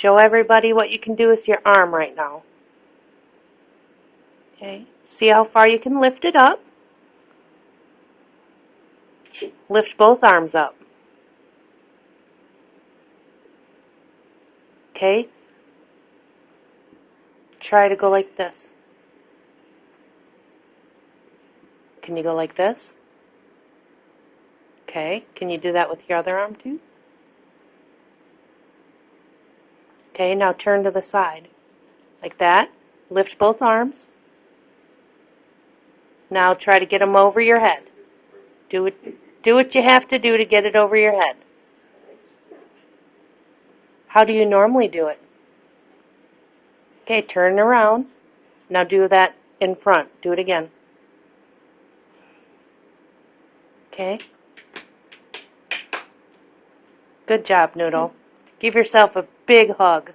Show everybody what you can do with your arm right now. Okay, see how far you can lift it up. Lift both arms up. Okay, try to go like this. Can you go like this? Okay, can you do that with your other arm too? Okay, now turn to the side. Like that. Lift both arms. Now try to get them over your head. Do what you have to do to get it over your head. How do you normally do it? Okay, turn around. Now do that in front. Do it again. Okay. Good job, Noodle. Give yourself a big hug.